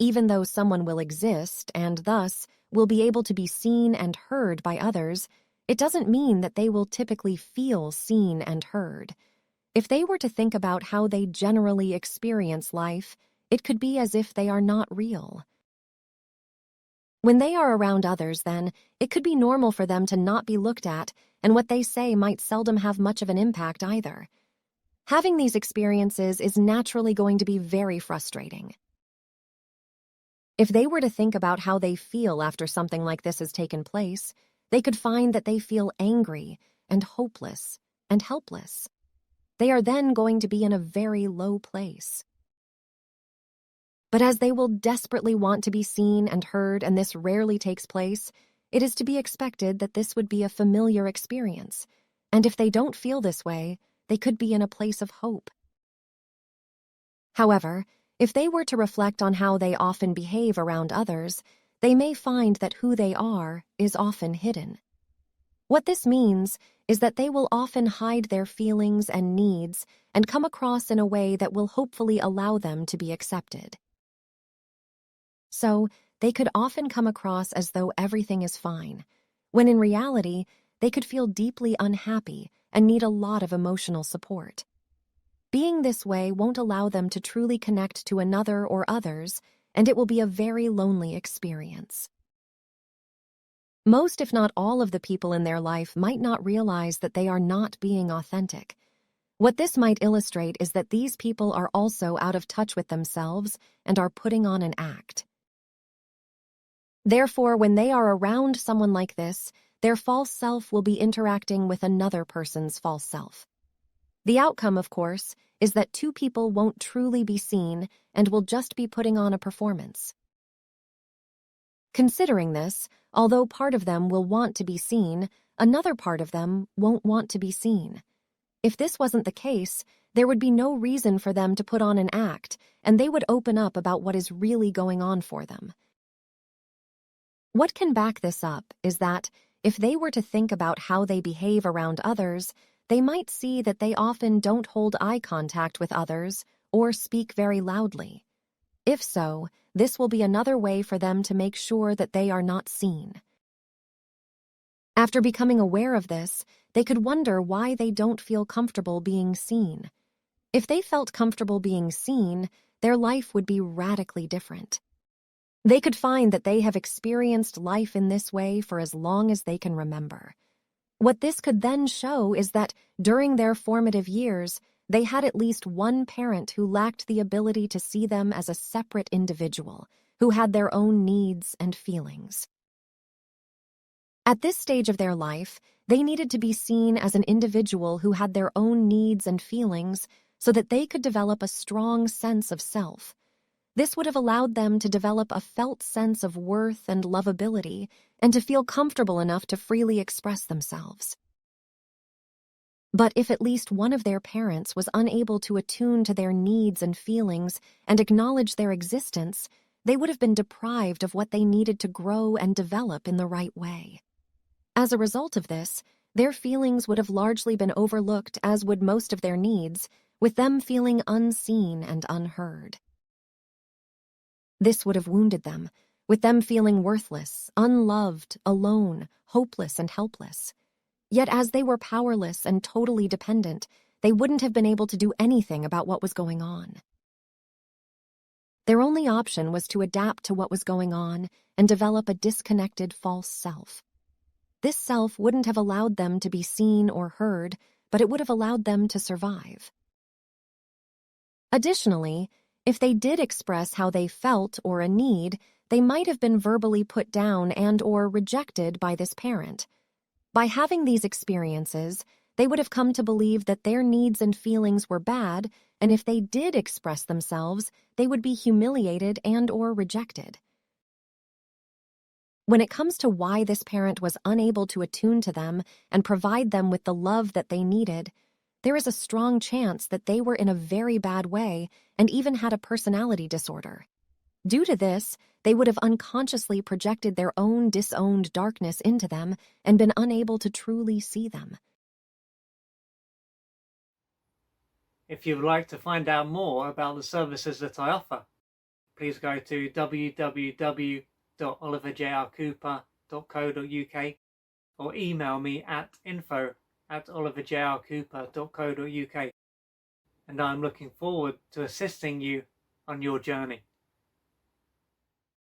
Even though someone will exist and thus will be able to be seen and heard by others, it doesn't mean that they will typically feel seen and heard. If they were to think about how they generally experience life, it could be as if they are not real. When they are around others, then, it could be normal for them to not be looked at, and what they say might seldom have much of an impact either. Having these experiences is naturally going to be very frustrating. If they were to think about how they feel after something like this has taken place, they could find that they feel angry and hopeless and helpless. They are then going to be in a very low place. But as they will desperately want to be seen and heard, and this rarely takes place, it is to be expected that this would be a familiar experience. And if they don't feel this way, they could be in a place of hope. However, if they were to reflect on how they often behave around others, they may find that who they are is often hidden. What this means is that they will often hide their feelings and needs and come across in a way that will hopefully allow them to be accepted. So, they could often come across as though everything is fine, when in reality, they could feel deeply unhappy and need a lot of emotional support. Being this way won't allow them to truly connect to another or others, and it will be a very lonely experience. Most, if not all, of the people in their life might not realize that they are not being authentic. What this might illustrate is that these people are also out of touch with themselves and are putting on an act. Therefore, when they are around someone like this, their false self will be interacting with another person's false self. The outcome, of course, is that two people won't truly be seen and will just be putting on a performance. Considering this, although part of them will want to be seen, another part of them won't want to be seen. If this wasn't the case, there would be no reason for them to put on an act, and they would open up about what is really going on for them. What can back this up is that, if they were to think about how they behave around others, they might see that they often don't hold eye contact with others or speak very loudly. If so, this will be another way for them to make sure that they are not seen. After becoming aware of this, they could wonder why they don't feel comfortable being seen. If they felt comfortable being seen, their life would be radically different. They could find that they have experienced life in this way for as long as they can remember. What this could then show is that, during their formative years, they had at least one parent who lacked the ability to see them as a separate individual, who had their own needs and feelings. At this stage of their life, they needed to be seen as an individual who had their own needs and feelings so that they could develop a strong sense of self. This would have allowed them to develop a felt sense of worth and lovability, and to feel comfortable enough to freely express themselves. But if at least one of their parents was unable to attune to their needs and feelings and acknowledge their existence, they would have been deprived of what they needed to grow and develop in the right way. As a result of this, their feelings would have largely been overlooked, as would most of their needs, with them feeling unseen and unheard. This would have wounded them, with them feeling worthless, unloved, alone, hopeless, and helpless. Yet as they were powerless and totally dependent, they wouldn't have been able to do anything about what was going on. Their only option was to adapt to what was going on and develop a disconnected false self. This self wouldn't have allowed them to be seen or heard, but it would have allowed them to survive. Additionally, if they did express how they felt or a need, they might have been verbally put down and/or rejected by this parent. By having these experiences, they would have come to believe that their needs and feelings were bad, and if they did express themselves, they would be humiliated and/or rejected. When it comes to why this parent was unable to attune to them and provide them with the love that they needed, there is a strong chance that they were in a very bad way and even had a personality disorder. Due to this, they would have unconsciously projected their own disowned darkness into them and been unable to truly see them. If you would like to find out more about the services that I offer, please go to www.oliverjrcooper.co.uk or email me at info@oliverjrcooper.co.uk, and I'm looking forward to assisting you on your journey.